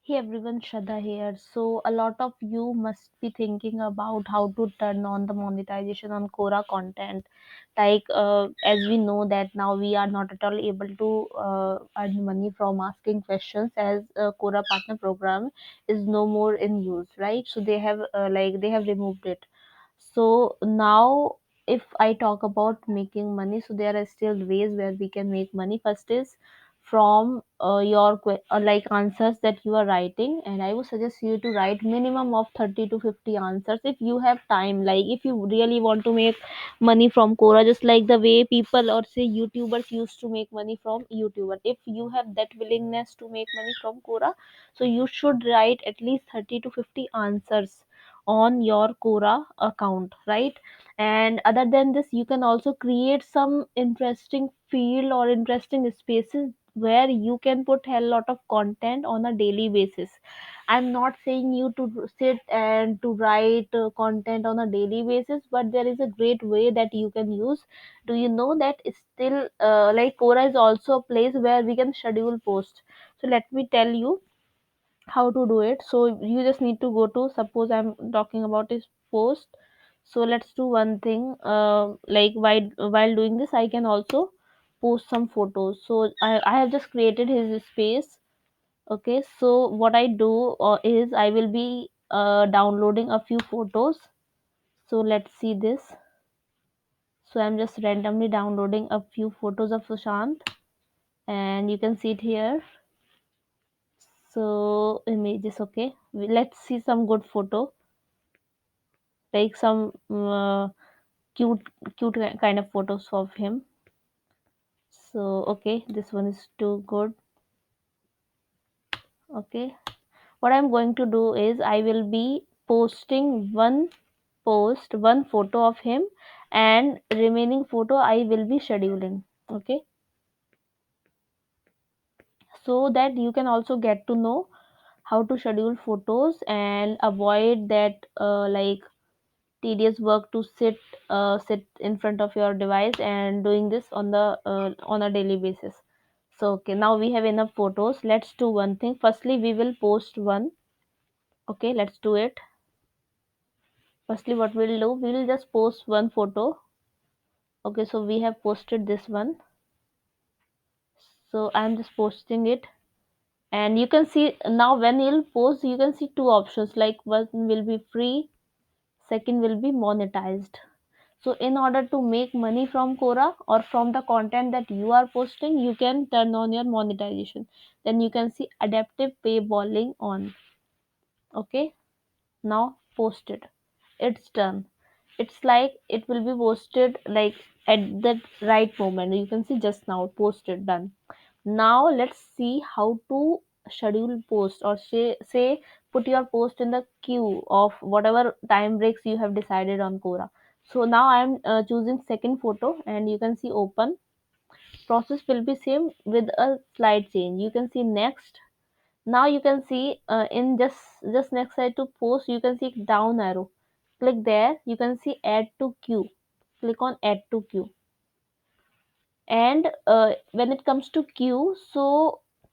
Hey everyone, Shraddha here. So, a lot of you must be thinking about how to turn on the monetization on Quora content. As we know that now we are not at all able to earn money from asking questions, as Quora partner program is no more in use, right? So they have removed it. So now, if I talk about making money, so there are still ways where we can make money. First is from like answers that you are writing, and I would suggest you to write minimum of 30 to 50 answers if you have time. Like if you really want to make money from Quora, just like the way people or say YouTubers used to make money from YouTuber. If you have that willingness to make money from Quora, so you should write at least 30 to 50 answers on your Quora account, right? And other than this, you can also create some interesting field or interesting spaces where you can put a lot of content on a daily basis. I'm not saying you to sit and to write content on a daily basis, but there is a great way that you can use. Do you know that it's still like Quora is also a place where we can schedule posts? So let me tell you how to do it. So you just need to go to, suppose I'm talking about his post. So let's do one thing, like while doing this I can also post some photos. So I have just created his space. Okay, so what I do is I will be downloading a few photos. So let's see this. So I'm just randomly downloading a few photos of Sushant, and you can see it here. So images, okay, let's see some good photo, like some cute kind of photos of him. So okay, this one is too good. Okay, what I'm going to do is I will be posting one photo of him, and remaining photo I will be scheduling. Okay, so that you can also get to know how to schedule photos and avoid that tedious work to sit in front of your device and doing this on a daily basis. So okay, now we have enough photos. Let's do one thing. Firstly, we will post one. Okay, let's do it. Firstly, what we'll do, we'll just post one photo. Okay, so we have posted this one. So I'm just posting it, and you can see now when you'll post, you can see two options, like one will be free, second will be monetized. So in order to make money from Quora or from the content that you are posting, you can turn on your monetization. Then you can see adaptive paywalling on. Okay, now posted. It's done. It's like it will be posted like at the right moment. You can see just now posted, done. Now let's see how to schedule post, or say put your post in the queue of whatever time breaks you have decided on Quora. So now I'm choosing second photo, and you can see open. Process will be same with a slide change. You can see next. Now you can see in just next side to post, you can see down arrow. Click there. You can see add to queue. Click on add to queue. And when it comes to queue, so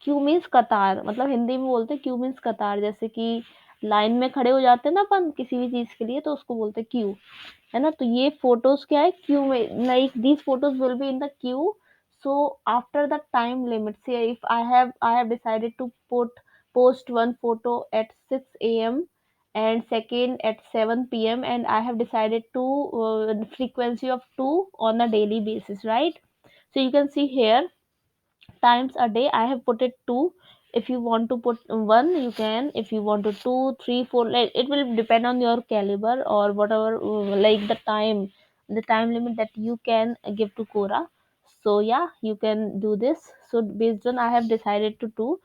queue means कतार, मतलब हिंदी में बोलते हैं Q means कतार, जैसे कि line में खड़े हो जाते हैं ना अपन किसी भी चीज के लिए, तो उसको बोलते हैं क्यू, है ना? तो ये फोटोज क्या है, क्यू में, like these photos will be in the Q. So after the time limit, say if I have decided to post one photo at 6 a.m. and second at 7 p.m., and I have decided to frequency of 2 on a daily basis, right? So you can see here times a day I have put it 2. If you want to put one, you can. If you want to 2, 3, 4, like it will depend on your caliber or whatever, like the time limit that you can give to Quora. So yeah, you can do this. So based on I have decided to 2.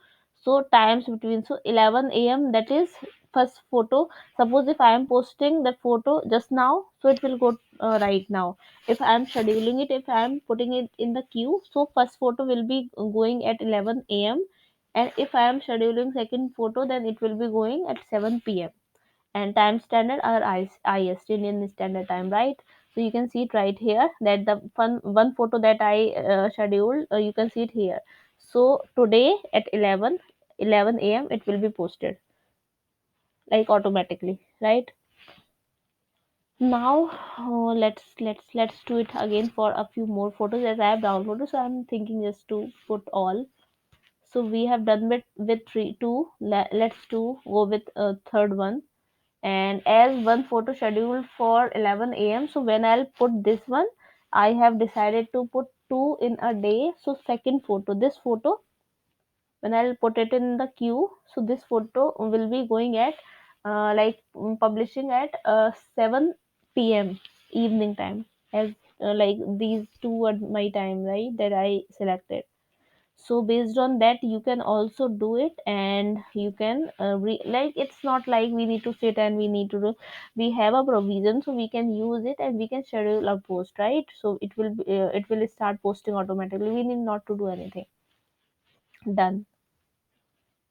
So times between, so 11 a.m., that is first photo. Suppose if I am posting that photo just now, so it will go right now. If I am scheduling it, if I am putting it in the queue, so first photo will be going at 11 a.m., and if I am scheduling second photo, then it will be going at 7 p.m. And time standard are IST, Indian Standard Time, right? So you can see it right here that the one photo that I scheduled, you can see it here. So today at 11, 11 a.m. it will be posted like automatically, right? Now let's do it again for a few more photos as I have downloaded, so I'm thinking just to put all. So we have done with three two. Let's do go with a third one. And as one photo scheduled for 11 a.m., so when I'll put this one, I have decided to put two in a day. So second photo, this photo, when I'll put it in the queue, so this photo will be going at publishing at 7 p.m. evening time, as like these two are my time, right, that I selected. So based on that you can also do it, and you can like it's not like we need to sit and we need to do, we have a provision, so we can use it and we can schedule a post, right? So it will start posting automatically, we need not to do anything. Done.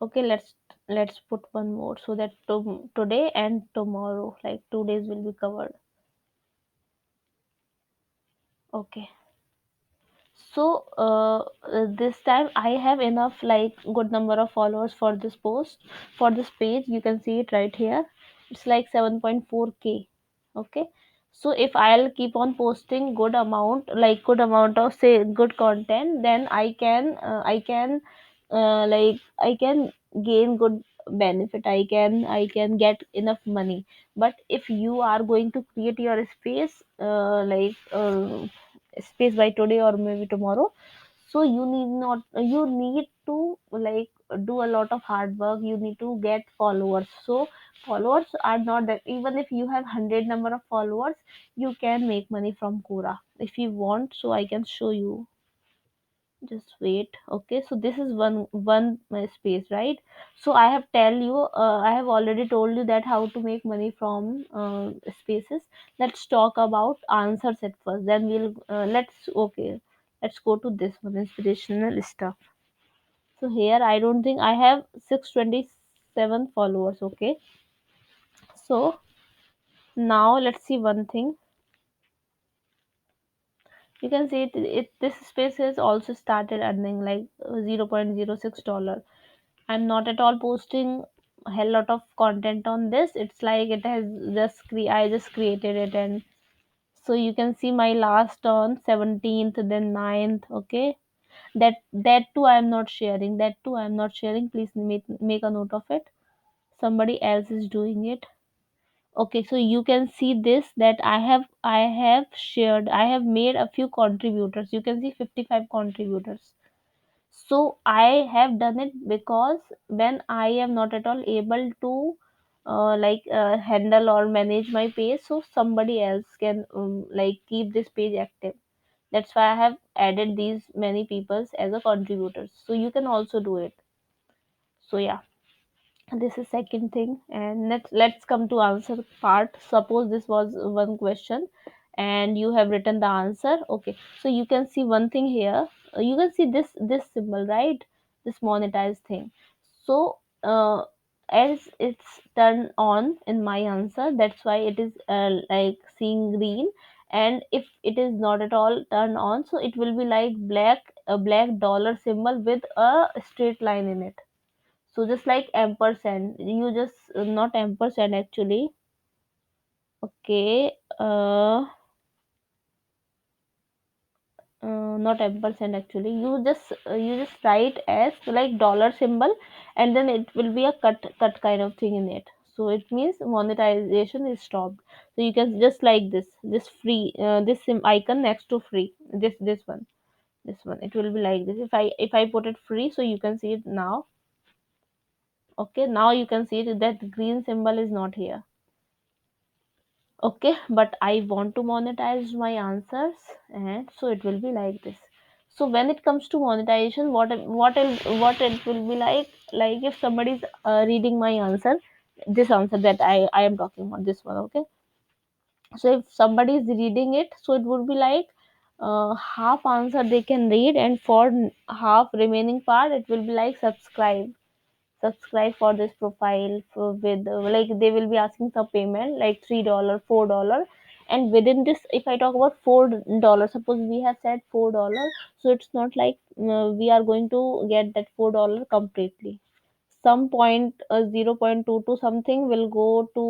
Okay, let's put one more so that today and tomorrow, like 2 days will be covered. Okay. So this time I have enough, like good number of followers for this post, for this page. You can see it right here. It's like 7.4K. Okay. So if I'll keep on posting good amount, like good amount of say good content, then I can gain good benefit. I can get enough money. But if you are going to create your space, space by today or maybe tomorrow, so you need to like do a lot of hard work, you need to get followers. So followers are not that, even if you have 100 number of followers, you can make money from Quora if you want, so I can show you. Just wait. Okay, so this is one space, right? So I have I have already told you that how to make money from spaces. Let's talk about answers at first, then we'll let's go to this one, inspirational stuff. So here I don't think I have 627 followers. Okay, so now let's see one thing. You can see it this space has also started earning like $0.06. I'm not at all posting a hell lot of content on this. It's like it has I just created it, and so you can see my last on 17th, then 9th. Okay, that too I am not sharing. That too I am not sharing. Please make a note of it. Somebody else is doing it. Okay, so you can see this that I have shared. I have made a few contributors. You can see 55 contributors. So I have done it because when I am not at all able to handle or manage my page, so somebody else can like keep this page active. That's why I have added these many peoples as a contributors, so you can also do it. So yeah, this is second thing. And let's come to answer part. Suppose this was one question and you have written the answer. Okay, so you can see one thing here. You can see this symbol, right? This monetized thing. So as it's turned on in my answer, that's why it is like seeing green. And if it is not at all turned on, so it will be like a black dollar symbol with a straight line in it. So just like ampersand, you just not ampersand actually. Okay, not ampersand actually. You just write as like dollar symbol, and then it will be a cut kind of thing in it. So it means monetization is stopped. So you can just like this free this icon next to free. This one. It will be like this. If I put it free, so you can see it now. Okay, now you can see it that green symbol is not here. Okay, but I want to monetize my answers, and so it will be like this. So when it comes to monetization, what it will be like if somebody's reading my answer, this answer that I am talking about, this one. Okay, so if somebody is reading it, so it would be like half answer they can read, and for half remaining part it will be like subscribe for this profile with like they will be asking some payment like $3, $4. And within this, if I talk about $4, suppose we have said $4, so it's not like we are going to get that $4 completely. some point 0.2 to something will go to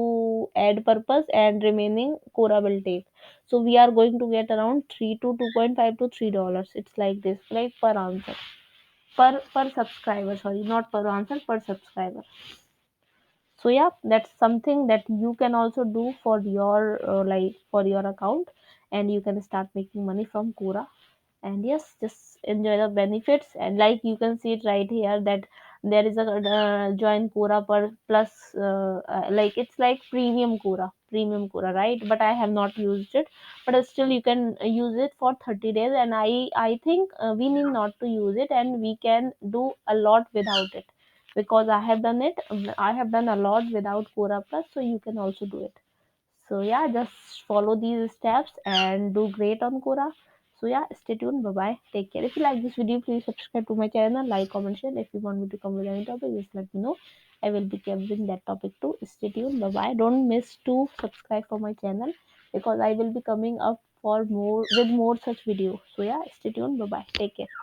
ad purpose, and remaining Quora will take. So we are going to get around 3 to 2.5 to $3. It's like this, like per answer, per subscriber, sorry, not per answer, per subscriber. So yeah, that's something that you can also do for your like for your account, and you can start making money from Quora. And yes, just enjoy the benefits. And like you can see it right here, that there is a join Quora per plus like it's like premium Quora, right? But I have not used it, but still you can use it for 30 days, and I think we need not to use it, and we can do a lot without it, because I have done it. I have done a lot without Quora plus, so you can also do it. So yeah, just follow these steps and do great on Quora. So yeah, stay tuned. Bye bye. Take care. If you like this video, please subscribe to my channel, like, comment, share. If you want me to come with any topic, just let me know. I will be covering that topic too. Stay tuned. Bye bye. Don't miss to subscribe for my channel, because I will be coming up for more with more such videos. So yeah, stay tuned. Bye bye. Take care.